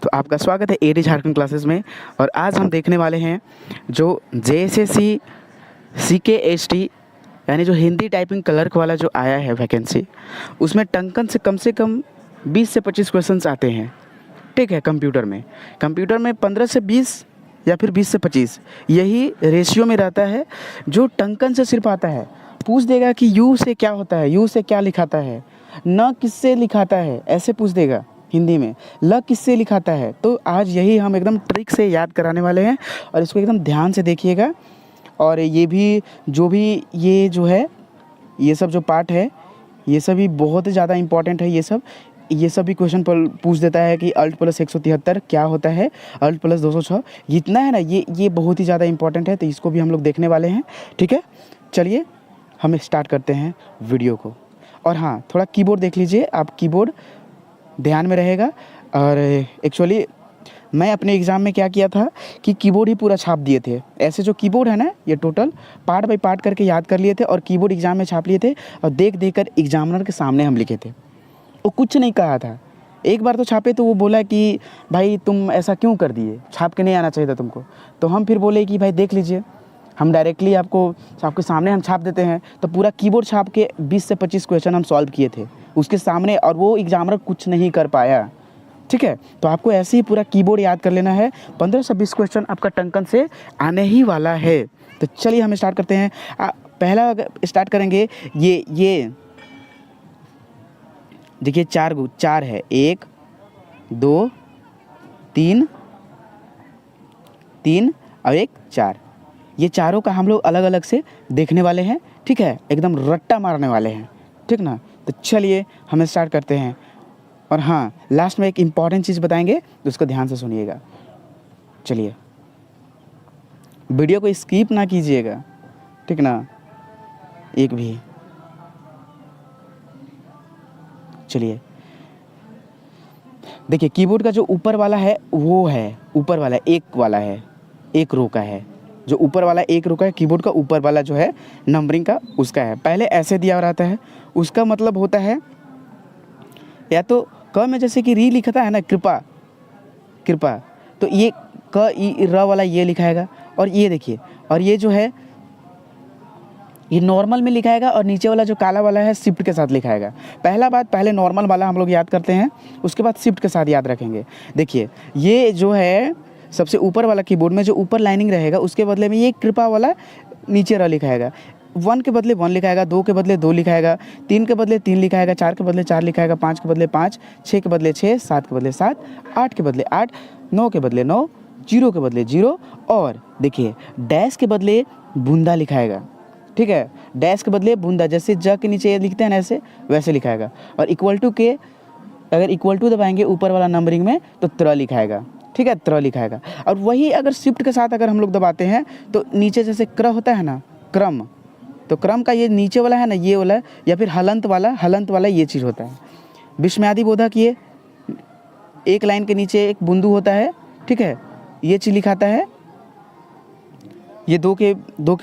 तो आपका स्वागत है एडी झारखंड क्लासेस में। और आज हम देखने वाले हैं जो जेएसएससी सीकेएसटी यानी जो हिंदी टाइपिंग क्लर्क वाला जो आया है वैकेंसी, उसमें टंकन से कम 20 से 25 क्वेश्चंस आते हैं। ठीक है, कंप्यूटर में 15 से 20 या फिर 20 से 25 यही रेशियो में रहता है। जो टंकन से सिर्फ आता है, पूछ देगा कि यू से क्या होता है, यू से क्या लिखाता है, न किससे लिखाता है, ऐसे पूछ देगा हिंदी में, ल किससे लिखाता है। तो आज यही हम एकदम ट्रिक से याद कराने वाले हैं और इसको एकदम ध्यान से देखिएगा। और ये भी ये जो है, ये सब जो पार्ट है, ये सभी बहुत ज़्यादा इम्पॉर्टेंट है। ये सब भी क्वेश्चन पर पूछ देता है कि अल्ट प्लस 173 क्या होता है, अल्ट प्लस 206 जितना है ना, ये बहुत ही ज़्यादा इम्पॉर्टेंट है। तो इसको भी हम लोग देखने वाले हैं। ठीक है, चलिए हम स्टार्ट करते हैं वीडियो को। और हाँ, थोड़ा कीबोर्ड देख लीजिए, आप कीबोर्ड ध्यान में रहेगा। और एक्चुअली मैं अपने एग्ज़ाम में क्या किया था कि कीबोर्ड ही पूरा छाप दिए थे। ऐसे जो कीबोर्ड है ना, ये टोटल पार्ट बाय पार्ट करके याद कर लिए थे और कीबोर्ड एग्ज़ाम में छाप लिए थे और देख कर एग्जामिनर के सामने हम लिखे थे। वो कुछ नहीं कहा था। एक बार तो छापे तो वो बोला कि भाई तुम ऐसा क्यों कर दिए, छाप के नहीं आना चाहिए था तुमको। तो हम फिर बोले कि भाई देख लीजिए, हम डायरेक्टली आपके सामने हम छाप देते हैं। तो पूरा कीबोर्ड छाप के 20 से 25 क्वेश्चन हम सॉल्व किए थे उसके सामने, और वो एग्जामिनर कुछ नहीं कर पाया। ठीक है, तो आपको ऐसे ही पूरा कीबोर्ड याद कर लेना है। 15 से 20 क्वेश्चन आपका टंकन से आने ही वाला है। तो चलिए हम स्टार्ट करते हैं। पहला स्टार्ट करेंगे, ये देखिए, चार है, 1 2 3 और 1 4। ये चारों का हम लोग अलग अलग से देखने वाले हैं। ठीक है, एकदम रट्टा मारने वाले हैं। ठीक ना, तो चलिए हम स्टार्ट करते हैं। और हाँ, लास्ट में एक इम्पॉर्टेंट चीज़ बताएंगे, तो उसको ध्यान से सुनिएगा। चलिए, वीडियो को स्किप ना कीजिएगा, ठीक ना, एक भी। चलिए देखिए, कीबोर्ड का जो ऊपर वाला है वो है, ऊपर वाला एक वाला है, एक रो का है। जो ऊपर वाला एक रो का है, कीबोर्ड का ऊपर वाला जो है नंबरिंग का, उसका है। पहले ऐसे दिया रहता है, उसका मतलब होता है या तो क में जैसे कि री लिखता है ना, कृपा, तो ये क ई र वाला ये लिखाएगा। और ये देखिए, और ये जो है ये नॉर्मल में लिखाएगा, और नीचे वाला जो काला वाला है शिफ्ट के साथ लिखाएगा। पहले नॉर्मल वाला हम लोग याद करते हैं, उसके बाद शिफ्ट के साथ याद रखेंगे। देखिए, ये जो है सबसे ऊपर वाला कीबोर्ड में जो ऊपर लाइनिंग रहेगा, उसके बदले में ये कृपा वाला नीचे र लिखाएगा। 1 के बदले 1 लिखाएगा, 2 के बदले 2 लिखाएगा, 3 के बदले 3 लिखाएगा, 4 के बदले 4 लिखाएगा, 5 के बदले 5, 6 के बदले 6, 7 के बदले 7, 8 के बदले 8, 9 के बदले 9, 0 के बदले 0। और देखिए, डैश के बदले बूंदा लिखाएगा। ठीक है, डैश के बदले बूंदा, जैसे ज के नीचे लिखते हैं ना, ऐसे वैसे लिखाएगा। और इक्वल टू के, अगर इक्वल टू दबाएंगे ऊपर वाला नंबरिंग में, तो त्र लिखाएगा। ठीक है, त्र लिखाएगा। और वही अगर शिफ्ट के साथ अगर हम लोग दबाते हैं, तो नीचे जैसे क्र होता है ना, क्रम, तो क्रम का ये नीचे वाला है ना, ये वाला, या फिर हलंत वाला ये चीज़ होता है। विस्मयादि बोधक, ये एक लाइन के नीचे एक बिंदु होता है। ठीक है, ये चीज़ लिखाता है। ये दो के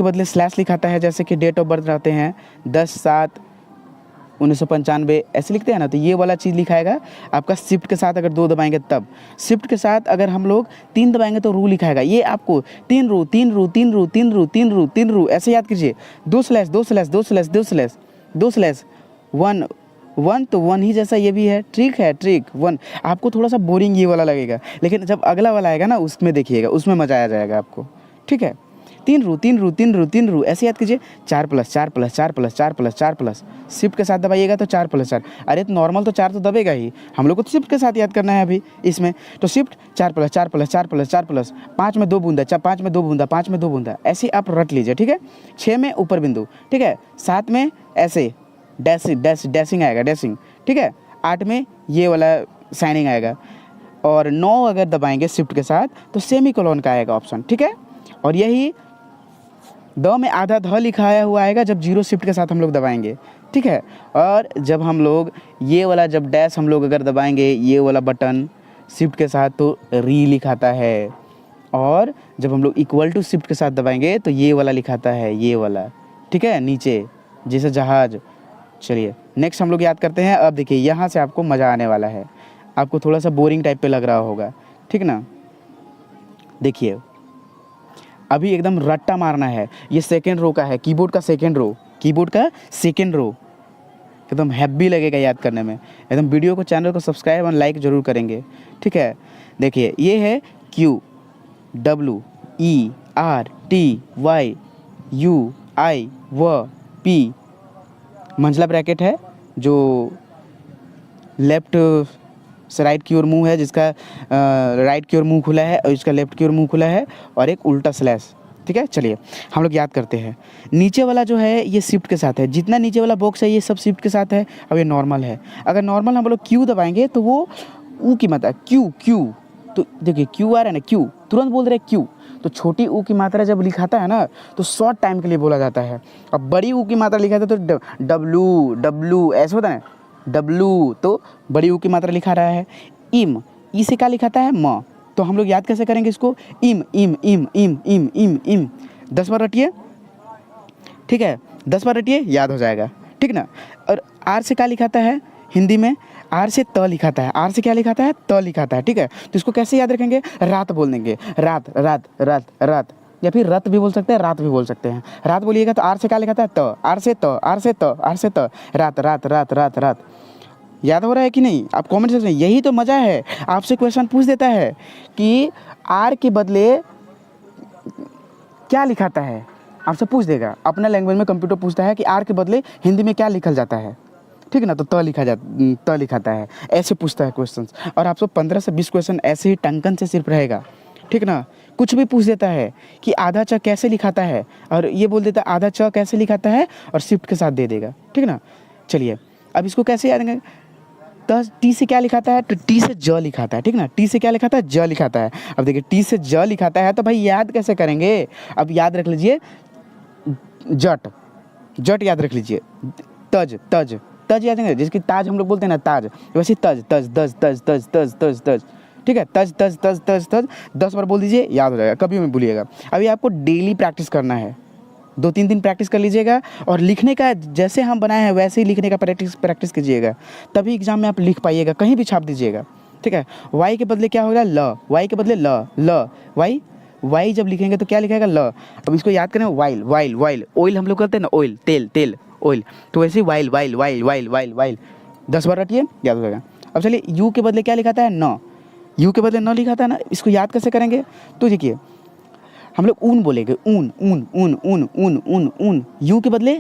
बदले स्लैश लिखाता है, जैसे कि डेट ऑफ बर्थ रहते हैं 10/7/1995 ऐसे लिखते हैं ना, तो ये वाला चीज़ लिखाएगा आपका शिफ्ट के साथ। अगर 2 दबाएंगे तब, शिफ्ट के साथ अगर हम लोग 3 दबाएंगे तो रू लिखाएगा। ये आपको 3 रू ऐसे याद कीजिए। 2 स्लैश 1 तो 1 ही जैसा ये भी है। ट्रिक 1। आपको थोड़ा सा बोरिंग ये वाला लगेगा, लेकिन जब अगला वाला आएगा ना, उसमें देखिएगा, उसमें मजा आ जाएगा आपको। ठीक है, 3 रू ऐसे याद कीजिए। 4+4+4+4+4+, शिफ्ट के साथ दबाइएगा तो 4+4। अरे तो नॉर्मल तो 4 तो दबेगा ही, हम लोग को तो शिफ्ट के साथ याद करना है अभी इसमें। तो शिफ्ट 4+4+4+4+, 5 में 2 बूंदा, 5 में 2 बूंदा, 5 में 2 बूंदा, ऐसे आप रट लीजिए। ठीक है, 6 में ऊपर बिंदु। ठीक है, 7 में ऐसे डैशिंग आएगा, डैशिंग। ठीक है, 8 में ये वाला साइनिंग आएगा। और 9 अगर दबाएंगे शिफ्ट के साथ, तो सेमी कोलन का आएगा ऑप्शन। ठीक है, और यही द में आधा ध लिखाया हुआ आएगा जब 0 शिफ्ट के साथ हम लोग दबाएंगे। ठीक है, और जब हम लोग ये वाला, जब डैश हम लोग अगर दबाएंगे ये वाला बटन शिफ्ट के साथ, तो री लिखाता है। और जब हम लोग इक्वल टू शिफ्ट के साथ दबाएंगे तो ये वाला लिखाता है, ये वाला। ठीक है, नीचे जैसे जहाज। चलिए नेक्स्ट हम लोग याद करते हैं। अब देखिए, यहाँ से आपको मज़ा आने वाला है। आपको थोड़ा सा बोरिंग टाइप पे लग रहा होगा, ठीक ना। देखिए अभी एकदम रट्टा मारना है, ये सेकेंड रो का है, कीबोर्ड का सेकेंड रो, कीबोर्ड का सेकेंड रो, एकदम हैप्पी लगेगा याद करने में। एकदम वीडियो को, चैनल को सब्सक्राइब और लाइक ज़रूर करेंगे, ठीक है। देखिए ये है Q W E R T Y U I W P, मंझला ब्रैकेट है जो लेफ्ट से राइट की ओर मुंह है, जिसका राइट की ओर मुंह खुला है और इसका लेफ्ट की ओर मुंह खुला है, और एक उल्टा स्लैश, ठीक है। चलिए हम लोग याद करते हैं। नीचे वाला जो है ये शिफ्ट के साथ है, जितना नीचे वाला बॉक्स है ये सब शिफ्ट के साथ है। अब ये नॉर्मल है, अगर नॉर्मल हम लोग क्यू दबाएंगे तो वो ऊ की मात्रा क्यू क्यू, तो देखिए क्यू आ रहा है ना, क्यू तुरंत बोल रहे हैं क्यू, तो छोटी ऊ की मात्रा जब लिखाता है ना तो शॉर्ट टाइम के लिए बोला जाता है। अब बड़ी ऊ की मात्रा लिखा था तो डब्लू डब्लू ऐसे होता है, डब्लू तो बड़ी ऊ की मात्रा लिखा रहा है। इम, ई से क्या लिखाता है, म, तो हम लोग याद कैसे करेंगे इसको, इम इम इम इम इम इम इम, 10 बार रटिए, ठीक है, 10 बार रटिए, याद हो जाएगा, ठीक ना। और आर से क्या लिखाता है हिंदी में, आर से त लिखाता है, आर से क्या लिखाता है, त लिखाता है, ठीक है। तो इसको कैसे याद रखेंगे, रात बोल देंगे, रात रात रात रात, या फिर रत भी बोल सकते हैं, रात भी बोल सकते हैं। रात बोलिएगा तो आर से क्या लिखाता है, त, आर से त, आर से त, आर से त, रात रात रात रात रात। याद हो रहा है कि नहीं, आप कमेंट सेक्शन में, यही तो मज़ा है, आपसे क्वेश्चन पूछ देता है कि आर के बदले क्या लिखाता है, आपसे पूछ देगा। अपना लैंग्वेज में कंप्यूटर पूछता है कि आर के बदले हिंदी में क्या लिखा जाता है, ठीक है ना, तो त लिखाता है, ऐसे पूछता है क्वेश्चंस। और आपको 15 से 20 क्वेश्चन ऐसे ही टंकन से सिर्फ रहेगा, ठीक ना। कुछ भी पूछ देता है कि आधा च कैसे लिखाता है, और ये बोल देता है आधा च कैसे लिखाता है, और शिफ्ट के साथ दे देगा, ठीक ना। चलिए अब इसको कैसे याद करेंगे, टी से क्या लिखाता है, तो टी से ज लिखाता है, ठीक ना, टी से क्या लिखाता है, ज लिखाता है। अब देखिए टी से ज लिखाता है तो भाई याद कैसे करेंगे, अब याद रख लीजिए, जट, जट याद रख लीजिए, तज तज तज याद रखेंगे, जिसकी ताज हम लोग बोलते हैं ना, ताज, वैसे तज तज तज तज तज तज तज तज, ठीक है, तज तज तज तज तज 10 बार बोल दीजिए, याद हो जाएगा, कभी मत भूलिएगा। अभी आपको डेली प्रैक्टिस करना है, 2-3 दिन प्रैक्टिस कर लीजिएगा, और लिखने का जैसे हम बनाए हैं वैसे ही लिखने का प्रैक्टिस कीजिएगा, तभी एग्जाम में आप लिख पाइएगा, कहीं भी छाप दीजिएगा, ठीक है। वाई के बदले क्या होगा, ल, वाई के बदले ल, ल वाई, वाई जब लिखेंगे तो क्या लिखेगा, ल। अब इसको याद करें, वाइल वाइल वाइल, ऑयल हम लोग करते हैं ना, ऑयल तेल तेल ऑयल, तो वैसे ही while while while while while while, 10 बार रटिए, याद हो जाएगा। अब चलिए यू के बदले क्या लिखाता है, न, यू के बदले न लिखाता है ना, इसको याद कैसे करेंगे, तो देखिए हम लोग ऊन बोलेंगे, ऊन ऊन ऊन ऊन ऊन ऊन ऊन, यू के बदले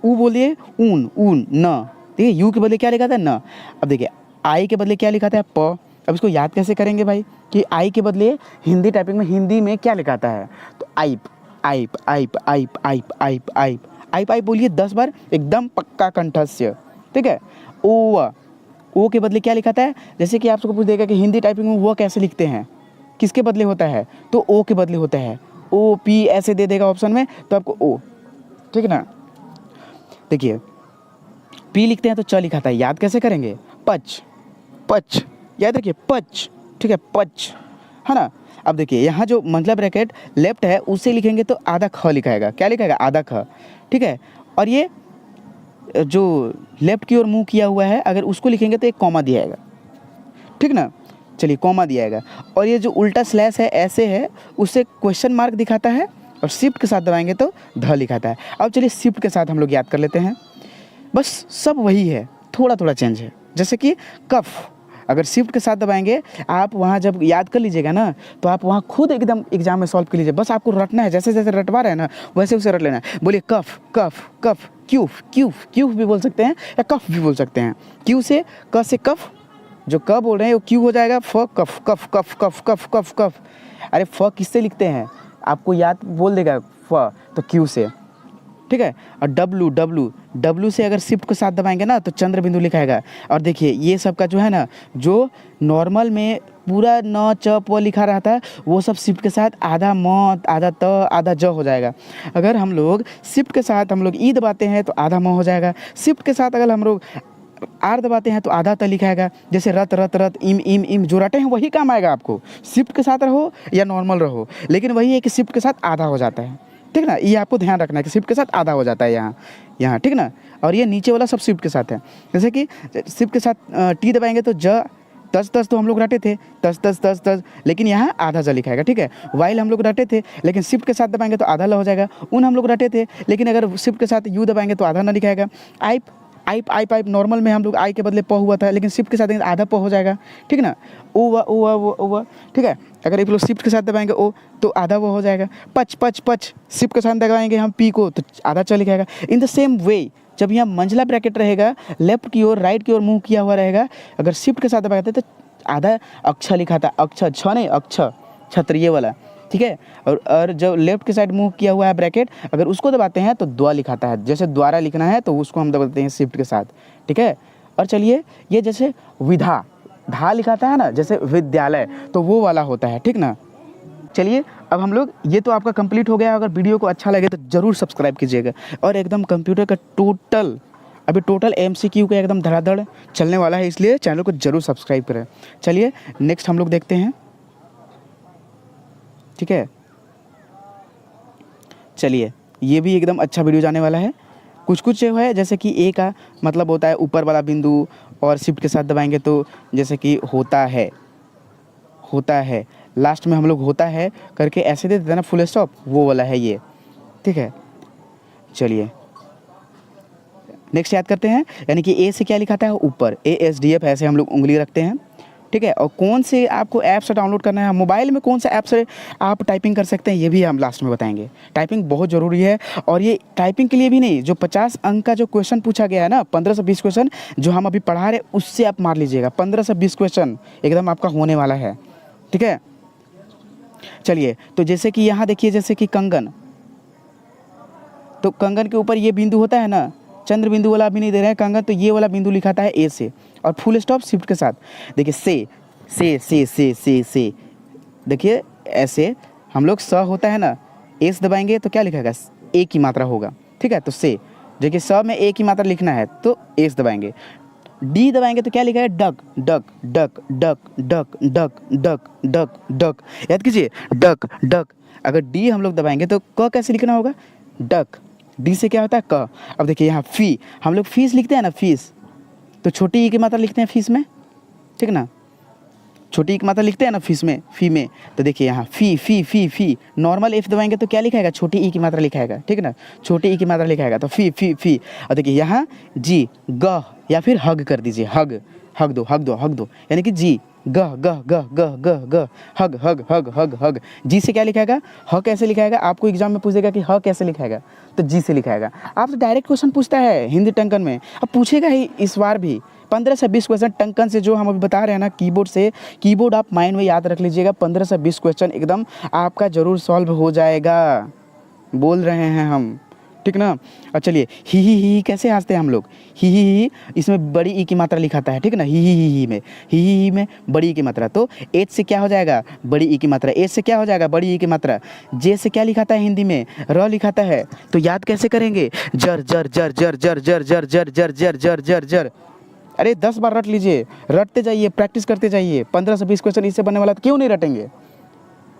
ऊ बोलिए, ऊन ऊन न, देखिए यू के बदले क्या लिखा था, न। अब देखिए आई के बदले क्या लिखा था, प। अब इसको याद कैसे करेंगे भाई, कि आई के बदले हिंदी टाइपिंग में हिंदी में क्या लिखाता है, तो आइप आइप आइप आइप आइप आइप आइप आइप आइप बोलिए 10 बार, एकदम पक्का कंठस्य, ठीक है। ओ के बदले क्या लिखाता है, जैसे कि आप सबको पूछ देगा कि हिंदी टाइपिंग में वो कैसे लिखते हैं, किसके बदले होता है, तो ओ के बदले होता है, ओ पी ऐसे दे देगा ऑप्शन में, तो आपको ओ, ठीक है ना। देखिए पी लिखते हैं तो च लिखाता है, याद कैसे करेंगे, पच पच, याद रखिए पच, ठीक है, पच, है ना। अब देखिए यहाँ जो मंझला ब्रैकेट लेफ्ट है उससे लिखेंगे तो आधा ख लिखाएगा, क्या लिखाएगा, आधा ख, ठीक है। और ये जो लेफ्ट की ओर मुंह किया हुआ है अगर उसको लिखेंगे तो एक कॉमा दिया जाएगा, ठीक ना। चलिए कॉमा दिया जाएगा, और ये जो उल्टा स्लैश है ऐसे है, उससे क्वेश्चन मार्क दिखाता है, और शिफ्ट के साथ दबाएंगे तो ध लिखाता है। अब चलिए शिफ्ट के साथ हम लोग याद कर लेते हैं, बस सब वही है, थोड़ा थोड़ा चेंज है। जैसे कि कफ, अगर शिफ्ट के साथ दबाएंगे आप वहाँ जब याद कर लीजिएगा ना तो आप वहाँ खुद एकदम एग्जाम में सॉल्व कर लीजिए, बस आपको रटना है, जैसे जैसे रटवा रहे हैं ना वैसे वैसे रट लेना है। बोलिए कफ कफ कफ, क्यूफ क्यूफ क्यूफ भी बोल सकते हैं या कफ भी बोल सकते हैं, क्यू से क से कफ, जो क बोल रहे हैं वो क्यू हो जाएगा, फ कफ कफ कफ कफ कफ कफ कफ। अरे फ किससे लिखते हैं, आपको याद बोल देगा, फ तो क्यू से, ठीक है। और डब्लू डब्लू डब्लू से अगर शिफ्ट के साथ दबाएंगे ना तो चंद्र बिंदु लिखाएगा। और देखिए ये सब का जो है ना, जो नॉर्मल में पूरा न च प लिखा रहता है वो सब शिफ्ट के साथ आधा म आधा त आधा ज हो जाएगा। अगर हम लोग शिफ्ट के साथ हम लोग ई दबाते हैं तो आधा म हो जाएगा, शिफ्ट के साथ अगर हम लोग आर दबाते हैं तो आधा त लिखाएगा। जैसे रत रत रत, इम इम इम, जो रटे हैं वही काम आएगा आपको, शिफ्ट के साथ रहो या नॉर्मल रहो, लेकिन वही है कि शिफ्ट के साथ आधा हो जाता है, ठीक ना। ये आपको ध्यान रखना है कि शिफ्ट के साथ आधा हो जाता है यहाँ, ठीक ना। और ये नीचे वाला सब शिफ्ट के साथ है, जैसे कि शिफ्ट के साथ टी दबाएंगे तो ज तस तस तो हम लोग रटे थे, तस तस तस तस, लेकिन यहाँ आधा ज लिखाएगा, ठीक है। वाइल हम लोग रटे थे, लेकिन शिफ्ट के साथ दबाएंगे तो आधा ल हो जाएगा। उन हम लोग रटे थे, लेकिन अगर शिफ्ट के साथ यू दबाएंगे तो आधा न लिखाएगा। आइप आइप आइप आइप नॉर्मल में हम लोग आई के बदले प हुआ था, लेकिन शिफ्ट के साथ आधा प हो जाएगा, ठीक ना। ओ, ठीक है। अगर एक लोग शिफ्ट के साथ दबाएंगे ओ तो आधा वो हो जाएगा। पच पच पच, शिफ्ट के साथ दबाएंगे हम पी को तो आधा च लिखाएगा। इन द सेम वे जब यहाँ मंझला ब्रैकेट रहेगा, लेफ्ट की ओर राइट की ओर मुंह किया हुआ रहेगा, अगर शिफ्ट के साथ दबाते तो आधा अक्ष लिखा था, अक्ष छ नहीं अक्ष, क्षत्रिय वाला, ठीक है। और जब लेफ्ट की साइड मुंह किया हुआ है ब्रैकेट, अगर उसको दबाते हैं तो द्वा लिखाता है। जैसे द्वारा लिखना है तो उसको हम दबाते हैं शिफ्ट के साथ, ठीक है। और चलिए ये जैसे विधा धा लिखाता है ना, जैसे विद्यालय, तो वो वाला होता है, ठीक ना। चलिए अब हम लोग, ये तो आपका कंप्लीट हो गया। अगर वीडियो को अच्छा लगे तो ज़रूर सब्सक्राइब कीजिएगा। और एकदम कंप्यूटर का टोटल MCQ का एकदम धड़ाधड़ चलने वाला है, इसलिए चैनल को ज़रूर सब्सक्राइब करें। चलिए नेक्स्ट हम लोग देखते हैं, ठीक है। चलिए ये भी एकदम अच्छा वीडियो जाने वाला है। कुछ जो है जैसे कि ए का मतलब होता है ऊपर वाला बिंदु, और शिफ्ट के साथ दबाएंगे तो जैसे कि होता है, लास्ट में हम लोग होता है करके ऐसे दे देते हैं ना फुल स्टॉप, वो वाला है ये, ठीक है। चलिए नेक्स्ट याद करते हैं, यानी कि ए से क्या लिखाता है ऊपर, ASDF ऐसे हम लोग उंगली रखते हैं, ठीक है। और कौन से आपको ऐप से डाउनलोड करना है, मोबाइल में कौन सा ऐप से आप टाइपिंग कर सकते हैं, ये भी हम लास्ट में बताएंगे। टाइपिंग बहुत ज़रूरी है, और ये टाइपिंग के लिए भी नहीं, जो 50 अंक का जो क्वेश्चन पूछा गया है ना, 15 से 20 क्वेश्चन जो हम अभी पढ़ा रहे, उससे आप मार लीजिएगा। 15 से 20 क्वेश्चन एकदम आपका होने वाला है, ठीक है। चलिए तो जैसे कि यहाँ देखिए, जैसे कि कंगन, तो कंगन के ऊपर ये बिंदु होता है ना, चंद्र बिंदु वाला भी नहीं दे रहे हैं कंगन, तो ये वाला बिंदु लिखाता है ए से, और फुल स्टॉप शिफ्ट के साथ। देखिए से देखिए ऐसे हम लोग स होता है ना, एस दबाएंगे तो क्या लिखेगा, ए की मात्रा होगा, ठीक है। तो से देखिए स में ए की मात्रा लिखना है तो एस दबाएंगे। डी दबाएंगे तो क्या लिखा है, duck duck duck duck duck duck duck duck duck, याद कीजिए डक डक। अगर डी हम लोग दबाएंगे तो क कैसे लिखना होगा, डक। डी से क्या होता है क। अब देखिए यहाँ फी, हम लोग फीस लिखते हैं ना, फीस, तो छोटी ई की मात्रा लिखते हैं फीस में, ठीक ना। छोटी ई की मात्रा लिखते हैं ना फीस में, फी में, तो देखिए यहाँ फी नॉर्मल एफ दबाएंगे तो क्या लिखाएगा, छोटी ई की मात्रा लिखाएगा, ठीक ना, छोटी ई की मात्रा लिखाएगा तो फी। और देखिए यहाँ जी ग, या फिर हग कर दीजिए, हग दो, यानी कि जी ग हग। जी से क्या लिखाएगा, ह कैसे लिखाएगा, आपको एग्जाम में पूछेगा कि ह कैसे लिखाएगा, तो जी से लिखाएगा। आप तो डायरेक्ट क्वेश्चन पूछता है हिंदी टंकन में, अब पूछेगा ही इस बार भी 15 से 20 क्वेश्चन टंकन से, जो हम अभी बता रहे हैं ना कीबोर्ड से। कीबोर्ड आप माइंड में याद रख लीजिएगा, 15 से 20 क्वेश्चन एकदम आपका ज़रूर सॉल्व हो जाएगा, बोल रहे हैं हम, ठीक ना। और चलिए ही कैसे हंसते हैं हम लोग, ही इसमें बड़ी ई की मात्रा लिखाता है, ठीक ना। ही में बड़ी ई की मात्रा, तो एच से क्या हो जाएगा, बड़ी ई की मात्रा, एच से क्या हो जाएगा, बड़ी ई की मात्रा। जे से क्या लिखाता है हिंदी में, र लिखाता है, तो याद कैसे करेंगे, जर जर जर जर जर जर जर जर जर जर जर जर जर। अरे 10 बार रट लीजिए, रटते जाइए, प्रैक्टिस करते जाइए। 15 से 20 क्वेश्चन इससे बनने वाला, तो क्यों नहीं रटेंगे,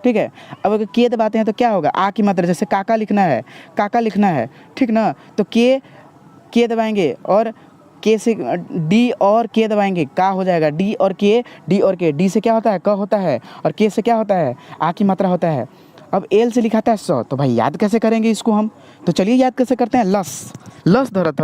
ठीक है। अब अगर के दबाते हैं तो क्या होगा, आ की मात्रा, जैसे काका लिखना है, ठीक ना, तो के दबाएंगे, और के से डी और के दबाएंगे, का हो जाएगा डी और के। डी से क्या होता है, क होता है, और के से क्या होता है, आ की मात्रा होता है। अब एल से लिखाता है स, तो भाई याद कैसे करेंगे इसको हम, तो चलिए याद कैसे करते हैं, लस धरत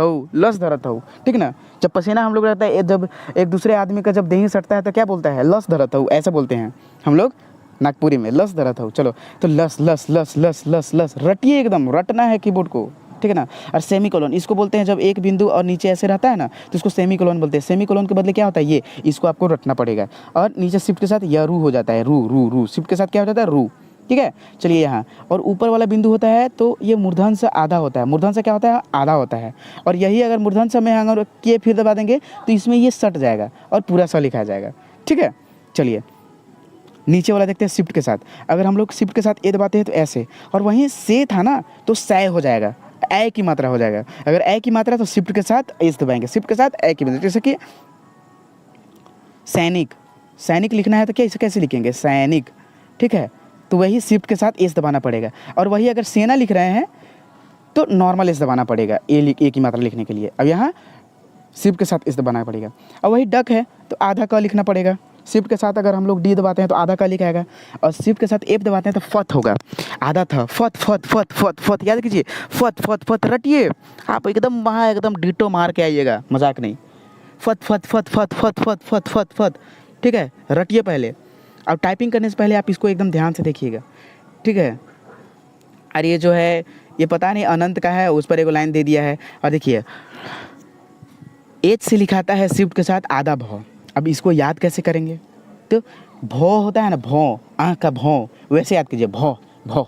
हो, ठीक ना। जब पसीना हम लोग रहता है, जब एक दूसरे आदमी का जब देही सटता है तो क्या बोलता है, लस धरत हो, ऐसे बोलते हैं हम लोग नागपुरी में, लस धरत हो। चलो तो लस रटिए, एकदम रटना है कीबोर्ड को, ठीक है ना। और सेमीकोलन इसको बोलते हैं, जब एक बिंदु और नीचे ऐसे रहता है ना, तो इसको सेमीकोलन बोलते हैं। सेमीकोलन के बदले क्या होता है, ये, इसको आपको रटना पड़ेगा। और नीचे शिफ्ट के साथ या रू हो जाता है, रू शिफ्ट के साथ क्या हो जाता है, रू, ठीक है। चलिए यहाँ, और ऊपर वाला बिंदु होता है तो ये मूर्धन से आधा होता है, मूर्धन से क्या होता है, आधा होता है। और यही अगर मूर्धन से में अगर किए फिर दबा देंगे तो इसमें ये सट जाएगा और पूरा सा लिखा जाएगा, ठीक है। चलिए नीचे वाला देखते हैं शिफ्ट के साथ। अगर हम लोग शिफ्ट के साथ ए दबाते हैं तो ऐसे, और वहीं से था ना तो सै हो जाएगा, ए की मात्रा हो जाएगा। अगर ए की मात्रा तो शिफ्ट के साथ एस दबाएंगे, शिफ्ट के साथ ए की मात्रा, जैसे कि सैनिक लिखना है तो क्या इसे कैसे लिखेंगे, सैनिक, ठीक है। तो वही शिफ्ट के साथ एस दबाना पड़ेगा। और वही अगर सेना लिख रहे हैं तो नॉर्मल एस दबाना पड़ेगा ए की मात्रा लिखने के लिए। अब यहाँ शिफ्ट के साथ एस दबाना पड़ेगा। और वही डक है तो आधा क लिखना पड़ेगा, शिफ्ट के साथ अगर हम लोग डी दबाते हैं तो आधा क लिखाएगा, और शिफ्ट के साथ एफ दबाते हैं तो फत होगा, आधा था, फत फत फत फत फत, याद कीजिए, फत फत फत रटिए, आप एकदम वहाँ एकदम डिटो मार के आइएगा, मजाक नहीं, फत फत फत फत फत फत फत फत फत, ठीक है, रटिए पहले। अब टाइपिंग करने से पहले आप इसको एकदम ध्यान से देखिएगा, ठीक है। और ये जो है ये पता नहीं अनंत का है, उस पर एक लाइन दे दिया है, और देखिए एच से लिखाता है शिफ्ट के साथ आधा भौ। अब इसको याद कैसे करेंगे, तो भौ होता है ना, भौ, आँख का भौ, वैसे याद कीजिए, भौ भौ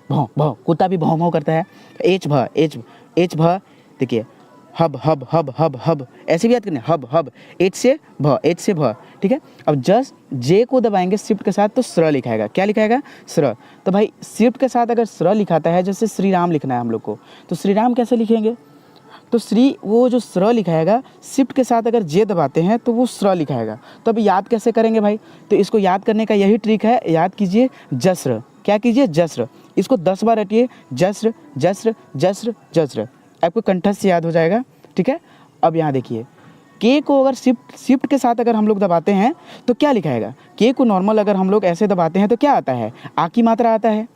भौ भौ, कुत्ता भी भौ भौ करता है, एच भ एच एच भ, देखिए hub hub hub hub hub, ऐसे भी याद करना, हब हब, एच से भ, एच से भ, ठीक है। अब जस्ट जे को दबाएंगे शिफ्ट के साथ तो श्र लिखाएगा, क्या लिखाएगा, श्र। तो भाई शिफ्ट के साथ अगर श्र लिखाता है, जैसे श्री राम लिखना है हम लोग को, तो श्री राम कैसे लिखेंगे, तो श्री, वो जो श्र लिखाएगा शिफ्ट के साथ अगर जे दबाते हैं तो वो श्र लिखाएगा। तो अब याद कैसे करेंगे भाई, तो इसको याद करने का यही ट्रिक है, याद कीजिए जस्र, क्या कीजिए, जस्र, इसको 10 बार रटिए, जस्र जस्र जस्र जस्र, आपको कंठस्थ से याद हो जाएगा, ठीक है। अब यहाँ देखिए के को अगर शिफ्ट के साथ अगर हम लोग दबाते हैं तो क्या लिखाएगा, के को नॉर्मल अगर हम लोग ऐसे दबाते हैं तो क्या आता है, आ की मात्रा आता है।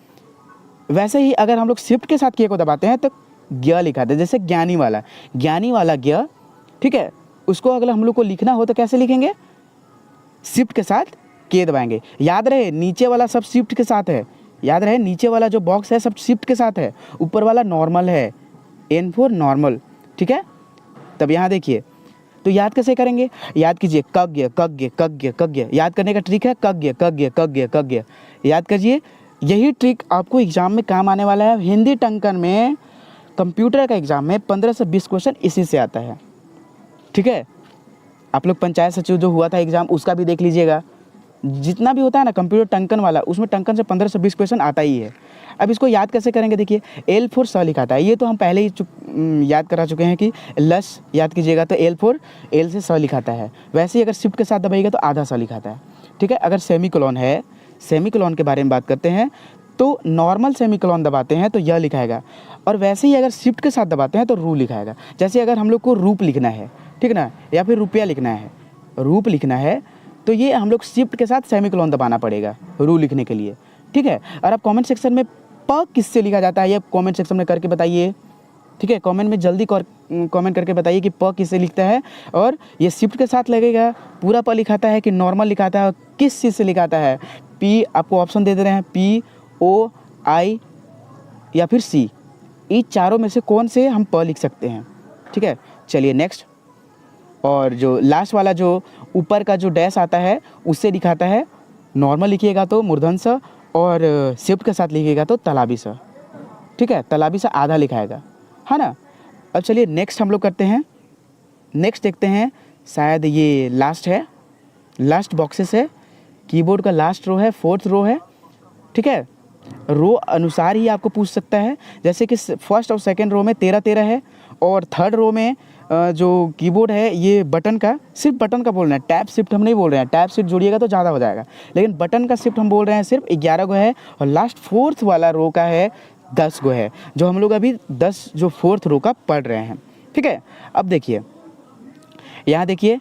वैसे ही अगर हम लोग शिफ्ट के साथ के को दबाते हैं तो ज्ञ लिखाते हैं, जैसे ज्ञानी वाला ज्ञ, ठीक है। उसको अगर हम लोग को लिखना हो तो कैसे लिखेंगे, शिफ्ट के साथ के दबाएंगे। याद रहे नीचे वाला सब शिफ्ट के साथ है, याद रहे नीचे वाला जो बॉक्स है सब शिफ्ट के साथ है, ऊपर वाला नॉर्मल है, N फॉर नॉर्मल, ठीक है। तब यहाँ देखिए, तो याद कैसे करेंगे, याद कीजिए कज्ञ कज्ञ कज्ञ कज्ञ, याद करने का ट्रिक है कज्ञ कज्ञ कज्ञ कज्ञ, याद करिए। यही ट्रिक आपको एग्जाम में काम आने वाला है। हिंदी टंकन में, कंप्यूटर का एग्जाम में 15 से 20 क्वेश्चन इसी से आता है, ठीक है। आप लोग पंचायत सचिव जो हुआ था एग्जाम, उसका भी देख लीजिएगा, जितना भी होता है ना कंप्यूटर टंकन वाला, उसमें टंकन से 15 से 20 क्वेश्चन आता ही है। अब इसको याद कैसे करेंगे, देखिए एल फोर स लिखाता है, ये तो हम पहले ही याद करा चुके हैं कि लस याद कीजिएगा तो एल फोर, एल से स लिखाता है। वैसे ही अगर शिफ्ट के साथ दबाइएगा तो आधा स लिखाता है, ठीक है। अगर सेमीकोलॉन है, सेमीकोलॉन के बारे में बात करते हैं तो नॉर्मल सेमीकोलॉन दबाते हैं तो यह लिखाएगा, और वैसे ही अगर शिफ्ट के साथ दबाते हैं तो रू लिखाएगा। जैसे अगर हम लोग को रूप लिखना है, ठीक ना, या फिर रुपया लिखना है, रूप लिखना है, तो ये हम लोग शिफ्ट के साथ सेमीकोलॉन दबाना पड़ेगा रू लिखने के लिए, ठीक है। और आप कमेंट सेक्शन में प किससे लिखा जाता है ये कमेंट सेक्शन में करके बताइए, ठीक है। कमेंट में जल्दी कमेंट करके बताइए कि प किससे लिखता है, और ये शिफ्ट के साथ लगेगा, पूरा प लिखाता है कि नॉर्मल लिखाता है, और किस चीज़ से लिखाता है। पी आपको ऑप्शन दे रहे हैं, पी ओ आई या फिर सी, इन चारों में से कौन से हम प लिख सकते हैं, ठीक है। चलिए नेक्स्ट, और जो लास्ट वाला जो ऊपर का जो डैश आता है उससे लिखाता है, नॉर्मल लिखिएगा तो मूर्धन स, और शिफ्ट के साथ लिखिएगा तो तलाबी स, ठीक है। तलाबी सा आधा लिखाएगा, है ना। अब चलिए नेक्स्ट हम लोग करते हैं, नेक्स्ट देखते हैं, शायद ये लास्ट है, लास्ट बॉक्सेस है, कीबोर्ड का लास्ट रो है, 4th रो है, ठीक है। रो अनुसार ही आपको पूछ सकता है, जैसे कि फर्स्ट और सेकंड रो में 13-13 है, और थर्ड रो में जो कीबोर्ड है ये बटन का, सिर्फ बटन का बोल रहे हैं, टैप शिफ्ट हम नहीं बोल रहे हैं, टैप शिफ्ट जोड़िएगा तो ज़्यादा हो जाएगा, लेकिन बटन का शिफ्ट हम बोल रहे हैं, सिर्फ 11 गो है, और लास्ट 4th वाला रो का है 10 गो है, जो हम लोग अभी 10 जो 4th रो का पढ़ रहे हैं, ठीक है। अब देखिए यहाँ देखिए,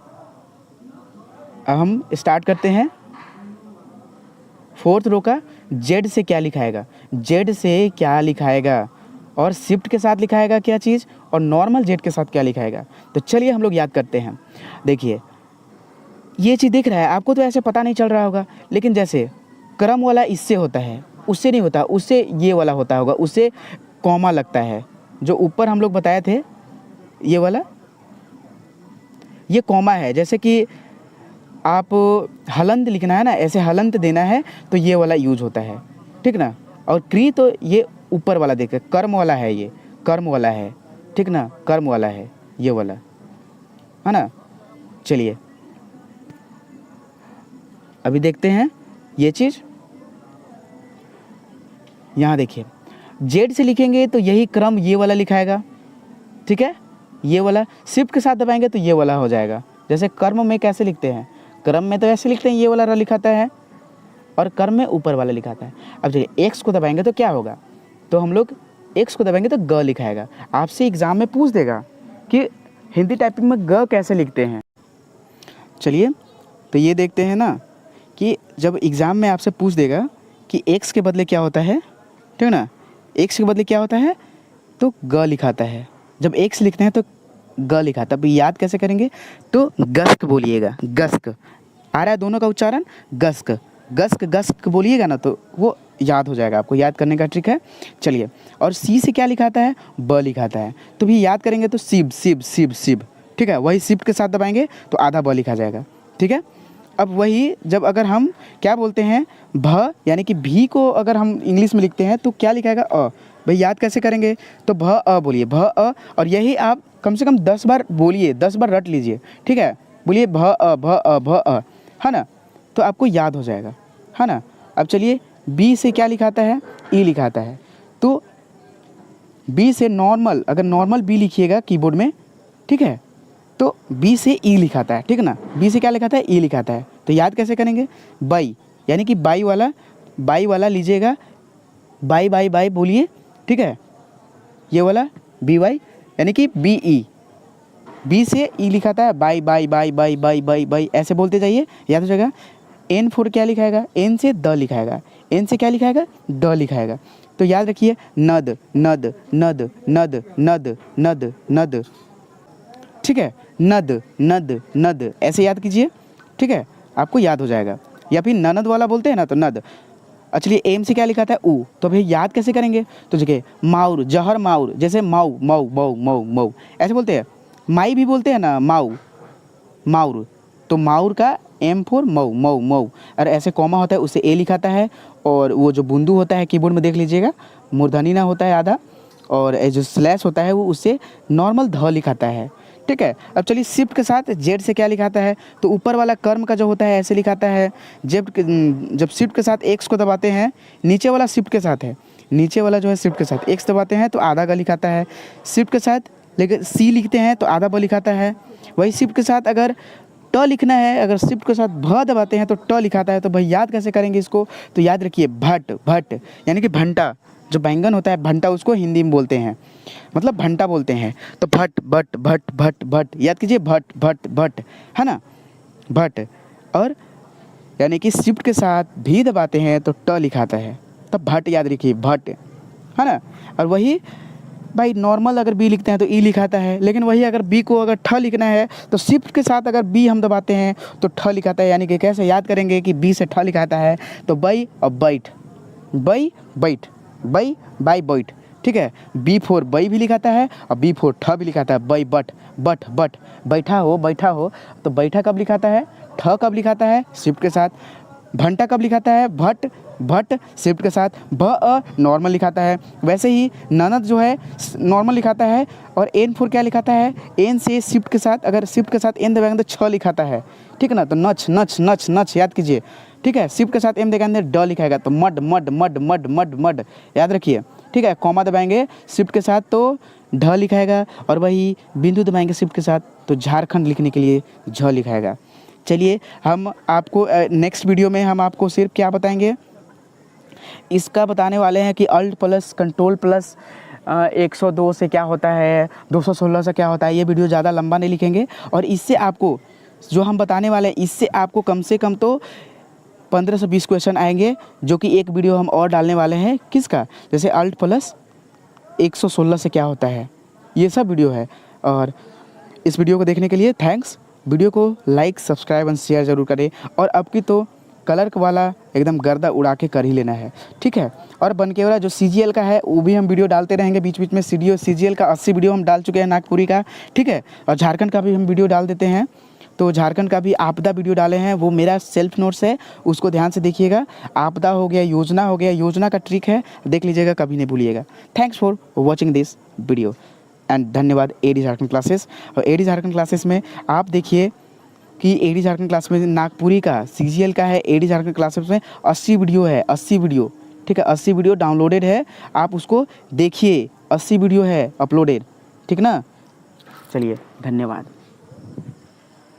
हम स्टार्ट करते हैं 4th रो का, जेड से क्या लिखाएगा, जेड से क्या लिखाएगा, और शिफ्ट के साथ लिखाएगा क्या चीज़, और नॉर्मल जेड के साथ क्या लिखाएगा। तो चलिए हम लोग याद करते हैं। देखिए ये चीज़ दिख रहा है आपको, तो ऐसे पता नहीं चल रहा होगा, लेकिन जैसे क्रम वाला इससे होता है, उससे नहीं होता, उससे ये वाला होता होगा, उससे कॉमा लगता है, जो ऊपर हम लोग बताए थे ये वाला, ये कॉमा है। जैसे कि आप हलंत लिखना है ना, ऐसे हलंत देना है तो ये वाला यूज होता है, ठीक ना। और क्री तो ये ऊपर वाला देखिए, कर्म वाला है, ये कर्म वाला है, ठीक ना, कर्म वाला है ये वाला, है ना। चलिए अभी देखते हैं ये चीज़, यहाँ देखिए जेड से लिखेंगे तो यही क्रम ये वाला लिखाएगा, ठीक है। ये वाला शिफ्ट के साथ दबाएंगे तो ये वाला हो जाएगा। जैसे कर्म में कैसे लिखते हैं, क्रम में तो ऐसे लिखते हैं, ये वाला र लिखाता है, और कर्म में ऊपर वाला लिखाता है। अब चलिए एक्स को दबाएंगे तो क्या होगा, तो हम लोग एक्स को दबाएंगे तो ग लिखाएगा। आपसे एग्ज़ाम में पूछ देगा कि हिंदी टाइपिंग में ग कैसे लिखते हैं। चलिए तो ये देखते हैं ना, कि जब एग्ज़ाम में आपसे पूछ देगा कि एक्स के बदले क्या होता है, ठीक है ना, एक्स के बदले क्या होता है तो ग लिखाता है। जब एक्स लिखते हैं तो ग लिखाता है। अब याद कैसे करेंगे, तो गस्क बोलिएगा, गस्क आ रहा है दोनों का उच्चारण, गस्क गस्क गस्क बोलिएगा ना तो वो याद हो जाएगा। आपको याद करने का ट्रिक है। चलिए, और सी से क्या लिखाता है, ब लिखाता है, तो भी याद करेंगे तो सिब सिब सिब सिब, ठीक है, वही शिफ्ट के साथ दबाएंगे तो आधा ब लिखा जाएगा, ठीक है। अब वही जब अगर हम क्या बोलते हैं भ, यानी कि भी को अगर हम इंग्लिश में लिखते हैं तो क्या लिखाएगा, अ। भाई याद कैसे करेंगे, तो भ अ बोलिए, भ अ, और यही आप कम से कम 10 बार बोलिए, 10 बार रट लीजिए, ठीक है। बोलिए भ अ भ अ भ अ, है ना, तो आपको याद हो जाएगा, है ना। अब चलिए, बी से क्या लिखाता है, ई लिखाता है, तो बी से नॉर्मल, अगर नॉर्मल बी लिखिएगा कीबोर्ड में, ठीक है, तो बी से ई लिखाता है, ठीक है ना। बी से क्या लिखाता है, ई लिखाता है, तो याद कैसे करेंगे, बाई, यानी कि बाई वाला लीजिएगा, बाई बाई बाई बोलिए, ठीक है, ये वाला बी वाई, यानी कि बी ई, बी से ई लिखाता है, by by by by by by by, ऐसे बोलते जाइए, याद हो जाएगा। एन फोर क्या लिखाएगा, एन से द लिखाएगा, एन से क्या लिखाएगा, ड लिखाएगा, तो याद रखिए नद नद नद नद नद नद नद, ठीक है, नद नद नद, ऐसे याद कीजिए, ठीक है, आपको याद हो जाएगा। या फिर ननद वाला बोलते हैं ना तो नद। चलिए, एम से क्या लिखा था, ऊ, तो भाई याद कैसे करेंगे, तो देखिए माउर, जहर माउर, जैसे माऊ मऊ मऊ मऊ मऊ ऐसे बोलते हैं। माई भी बोलते हैं ना, माऊ माउर, तो माउर का एम फोर मऊ मऊ मऊ, और ऐसे कॉमा होता है उससे ए लिखाता है, और वो जो बुंदू होता है कीबोर्ड में देख लीजिएगा, मूर्धनी ना होता है आधा, और जो स्लैश होता है वो उससे नॉर्मल ध लिखाता है, ठीक है। अब चलिए, शिफ्ट के साथ जेड से क्या लिखाता है, तो ऊपर वाला कर्म का जो होता है ऐसे लिखाता है। जब शिफ्ट के साथ एक्स को दबाते हैं, नीचे वाला शिफ्ट के साथ है, नीचे वाला जो है शिफ्ट के साथ एक्स दबाते हैं तो आधा ग लिखाता है। शिफ्ट के साथ लेकिन सी लिखते हैं तो आधा ब लिखाता है। वही शिफ्ट के साथ अगर ट लिखना है, अगर शिफ्ट के साथ भ दबाते हैं तो ट लिखाता है। तो भाई याद कैसे करेंगे इसको, तो याद रखिए भट भट, यानी कि भंटा, जो बैंगन होता है भंटा, उसको हिंदी में बोलते हैं, मतलब भंटा बोलते हैं, तो भट भट भट भट भट, याद कीजिए भट भट भट, है ना, भट। और यानी कि शिफ्ट के साथ भी दबाते हैं तो ट लिखाता है, तब भट याद रखिए, भट, है ना। और वही भाई नॉर्मल अगर बी लिखते हैं तो ई लिखाता है, लेकिन वही अगर बी को अगर ठ लिखना है तो शिफ्ट के साथ अगर बी हम दबाते हैं तो ठ लिखाता है। यानी कि कैसे याद करेंगे कि बी से ठ लिखाता है, तो बई और बैठ, बई बैठ, बई बाई बैठ, ठीक है। बी फोर बई भी लिखाता है और बी फोर ठ भी लिखाता है, बई बट बट बट, बैठा हो, तो बैठा कब लिखाता है, ठ कब लिखाता है, शिफ्ट के साथ। भंटा कब लिखाता है, भट भट, शिफ्ट के साथ। भ अ नॉर्मल लिखाता है। वैसे ही ननद जो है नॉर्मल लिखाता है, और एन फोर क्या लिखाता है, एन से शिफ्ट के साथ, अगर शिफ्ट के साथ एन दबाएंगे तो छ लिखाता है, ठीक है ना। तो नच नच नच नच याद कीजिए, ठीक है। शिफ्ट के साथ एम देगा अंदर ड लिखाएगा, तो mud mud mud mud mud mud याद रखिए, ठीक है। कॉमा दबाएंगे शिफ्ट के साथ तो ढ लिखाएगा, और वही बिंदु दबाएंगे शिफ्ट के साथ तो झारखंड लिखने के लिए झ लिखाएगा। चलिए, हम आपको नेक्स्ट वीडियो में हम आपको सिर्फ क्या बताएंगे, इसका बताने वाले हैं कि अल्ट प्लस कंट्रोल प्लस 102 से क्या होता है, 216 से क्या होता है। ये वीडियो ज़्यादा लंबा नहीं लिखेंगे, और इससे आपको जो हम बताने वाले हैं इससे आपको कम से कम तो 15 से 20 क्वेश्चन आएंगे, जो कि एक वीडियो हम और डालने वाले हैं किसका, जैसे अल्ट प्लस 116 से क्या होता है, ये सब वीडियो है। और इस वीडियो को देखने के लिए थैंक्स। वीडियो को लाइक सब्सक्राइब एंड शेयर ज़रूर करें, और अब की तो कलर वाला एकदम गर्दा उड़ा के कर ही लेना है, ठीक है। और बनकेवरा जो CGL का है वो भी हम वीडियो डालते रहेंगे बीच बीच में। CGL का 80 वीडियो हम डाल चुके हैं नागपुरी का, ठीक है। और झारखंड का भी हम वीडियो डाल देते हैं, तो झारखंड का भी आपदा वीडियो डाले हैं, वो मेरा सेल्फ नोट्स है, उसको ध्यान से देखिएगा। आपदा हो गया, योजना हो गया, योजना का ट्रिक है, देख लीजिएगा, कभी नहीं भूलिएगा। Thanks for watching this video and धन्यवाद AD झारखंड क्लासेस। और AD झारखंड क्लासेस में आप देखिए कि AD झारखंड क्लास में नागपुरी का CGL का है, AD झारखंड क्लासेस में 80 वीडियो है, 80 वीडियो, ठीक है। 80 वीडियो डाउनलोडेड है, आप उसको देखिए, 80 वीडियो है अपलोडेड, ठीक ना। चलिए, धन्यवाद।